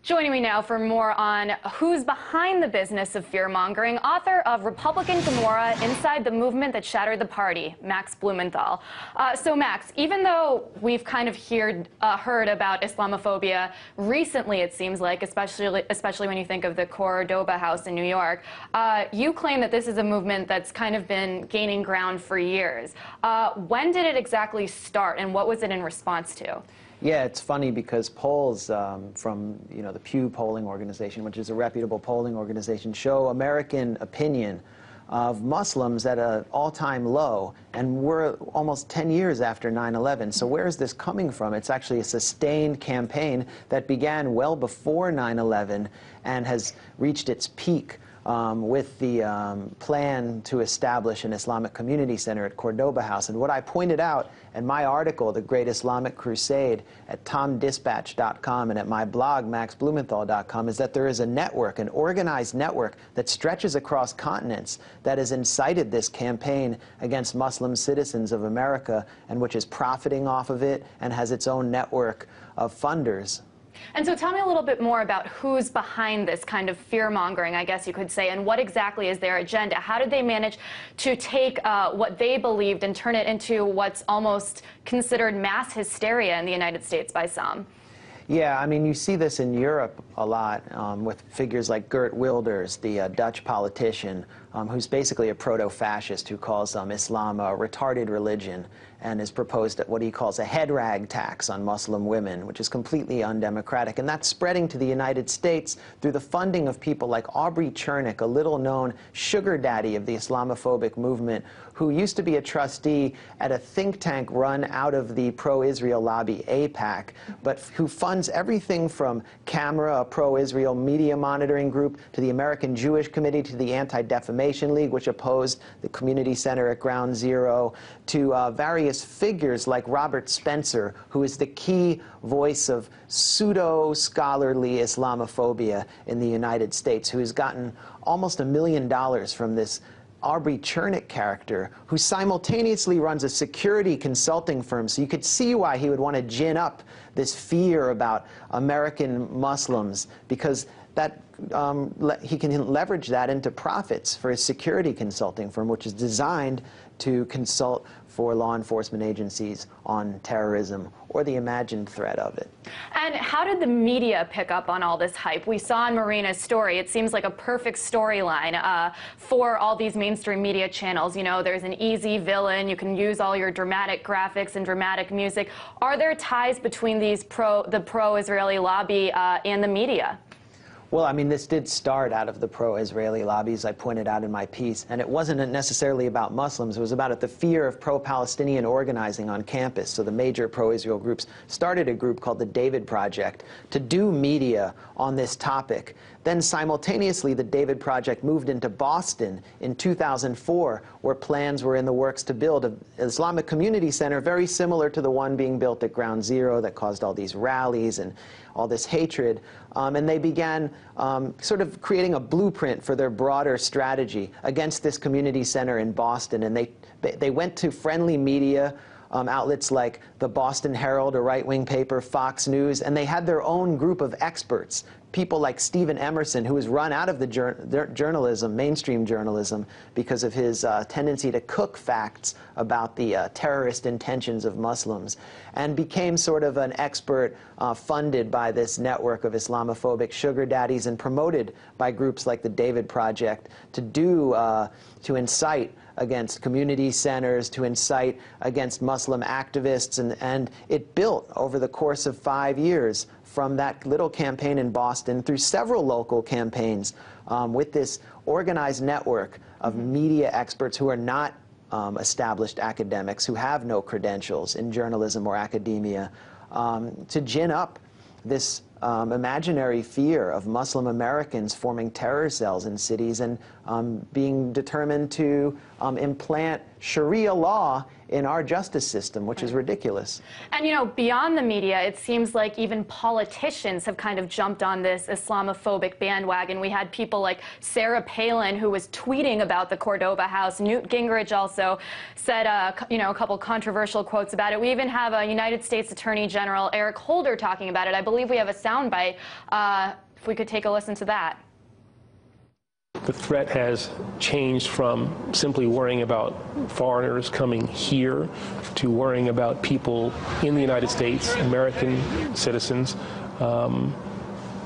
Joining me now for more on who's behind the business of fear-mongering, author of Republican Gomorrah, Inside the Movement That Shattered the Party, Max Blumenthal. So Max, even though we've kind of heard about Islamophobia recently, it seems like, especially when you think of the Cordoba house in New York, you claim that this is a movement that's kind of been gaining ground for years. When did it exactly start, and what was it in response to? Yeah, it's funny because polls from the Pew polling organization, which is a reputable polling organization, show American opinion of Muslims at an all-time low, and we're almost 10 years after 9/11. So where is this coming from? It's actually a sustained campaign that began well before 9/11 and has reached its peak with the plan to establish an Islamic community center at Cordoba House. And what I pointed out in my article, The Great Islamic Crusade, at tomdispatch.com and at my blog, maxblumenthal.com, is that there is a network, an organized network that stretches across continents that has incited this campaign against Muslim citizens of America and which is profiting off of it and has its own network of funders. And so tell me a little bit more about who's behind this kind of fear-mongering, I guess you could say, and what exactly is their agenda? How did they manage to take what they believed and turn it into what's almost considered mass hysteria in the United States by some? Yeah, I mean, you see this in Europe a lot with figures like Geert Wilders, the Dutch politician, who's basically a proto-fascist who calls Islam a retarded religion and has proposed what he calls a head rag tax on Muslim women, which is completely undemocratic. And that's spreading to the United States through the funding of people like Aubrey Chernick, a little-known sugar daddy of the Islamophobic movement, who used to be a trustee at a think tank run out of the pro-Israel lobby, AIPAC, but who funds everything from Camera, a pro-Israel media monitoring group, to the American Jewish Committee, to the Anti-Defamation League, which opposed the community center at Ground Zero, to various figures like Robert Spencer, who is the key voice of pseudo-scholarly Islamophobia in the United States, who has gotten almost $1 million from this Aubrey Chernick character, who simultaneously runs a security consulting firm. So you could see why he would want to gin up this fear about American Muslims, because that he can leverage that into profits for his security consulting firm, which is designed to consult for law enforcement agencies on terrorism or the imagined threat of it. And how did the media pick up on all this hype? We saw in Marina's story, it seems like a perfect storyline for all these mainstream media channels. You know, there's an easy villain, you can use all your dramatic graphics and dramatic music. Are there ties between these the pro-Israeli lobby and the media? Well, I mean, this did start out of the pro-Israeli lobbies, I pointed out in my piece, and it wasn't necessarily about Muslims. It was about the fear of pro-Palestinian organizing on campus. So the major pro-Israel groups started a group called the David Project to do media on this topic. Then simultaneously, the David Project moved into Boston in 2004, where plans were in the works to build an Islamic community center very similar to the one being built at Ground Zero that caused all these rallies and all this hatred. And they began sort of creating a blueprint for their broader strategy against this community center in Boston. And they went to friendly media, outlets like the Boston Herald, a right-wing paper, Fox News, and they had their own group of experts, people like Stephen Emerson, who was run out of the journalism, mainstream journalism, because of his tendency to cook facts about the terrorist intentions of Muslims, and became sort of an expert funded by this network of Islamophobic sugar daddies and promoted by groups like the David Project to incite against community centers, to incite against Muslim activists, and it built over the course of 5 years from that little campaign in Boston through several local campaigns with this organized network of media experts who are not established academics, who have no credentials in journalism or academia, to gin up this imaginary fear of Muslim Americans forming terror cells in cities and being determined to implant Sharia law in our justice system, which is ridiculous. And, you know, beyond the media, it seems like even politicians have kind of jumped on this Islamophobic bandwagon. We had people like Sarah Palin, who was tweeting about the Cordova House. Newt Gingrich also said, you know, a couple controversial quotes about it. We even have a United States Attorney General Eric Holder talking about it. I believe we have a soundbite. If we could take a listen to that. The threat has changed from simply worrying about foreigners coming here to worrying about people in the United States, American citizens,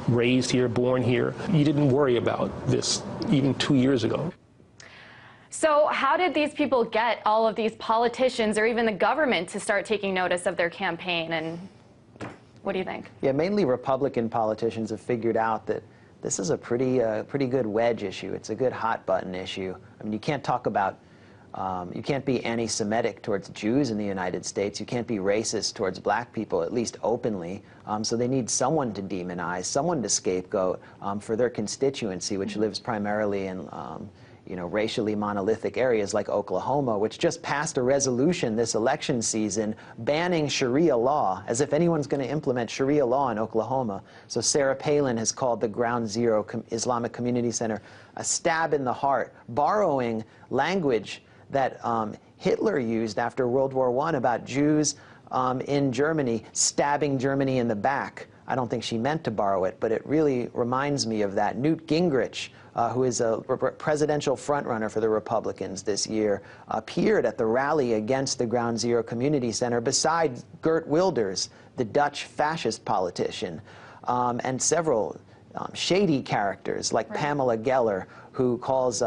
raised here, born here. You didn't worry about this even 2 years ago. So how did these people get all of these politicians or even the government to start taking notice of their campaign? And what do you think? Yeah, mainly Republican politicians have figured out that this is a pretty good wedge issue. It's a good hot button issue. I mean, you can't talk about, you can't be anti-Semitic towards Jews in the United States. You can't be racist towards black people, at least openly. So they need someone to demonize, someone to scapegoat for their constituency, which lives primarily in you know, racially monolithic areas like Oklahoma, which just passed a resolution this election season banning Sharia law, as if anyone's going to implement Sharia law in Oklahoma. So Sarah Palin has called the Ground Zero Islamic Community Center a stab in the heart, borrowing language that Hitler used after World War I about Jews in Germany, stabbing Germany in the back. I don't think she meant to borrow it, but it really reminds me of that. Newt Gingrich, who is a presidential frontrunner for the Republicans this year, appeared at the rally against the Ground Zero Community Center beside Geert Wilders, the Dutch fascist politician, and several shady characters like Pamela Geller, who calls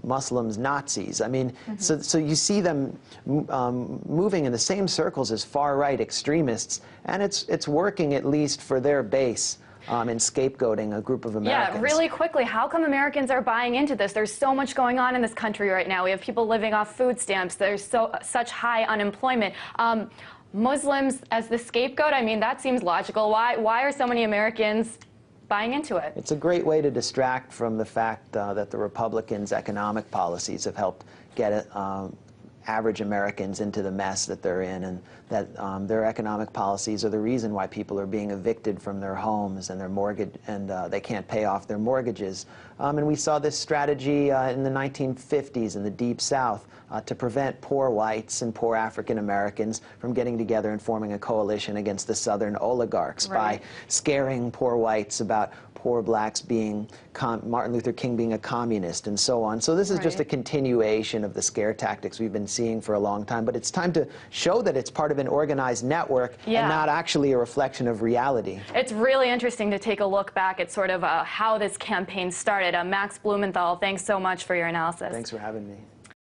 Muslims Nazis. I mean, so you see them moving in the same circles as far-right extremists, and it's working at least for their base in scapegoating a group of Americans. Yeah, really quickly, how come Americans are buying into this? There's so much going on in this country right now. We have people living off food stamps. There's such high unemployment. Muslims as the scapegoat, I mean, that seems logical. Why are so many Americans buying into it? It's a great way to distract from the fact that the Republicans' economic policies have helped get average Americans into the mess that they're in, and that their economic policies are the reason why people are being evicted from their homes and their mortgage, and they can't pay off their mortgages. And we saw this strategy in the 1950s in the Deep South to prevent poor whites and poor African Americans from getting together and forming a coalition against the Southern oligarchs by scaring poor whites about poor blacks being, Martin Luther King being a communist, and so on. So this is just a continuation of the scare tactics we've been seeing for a long time, but it's time to show that it's part of an organized network and not actually a reflection of reality. It's really interesting to take a look back at sort of how this campaign started. Max Blumenthal, thanks so much for your analysis. Thanks for having me.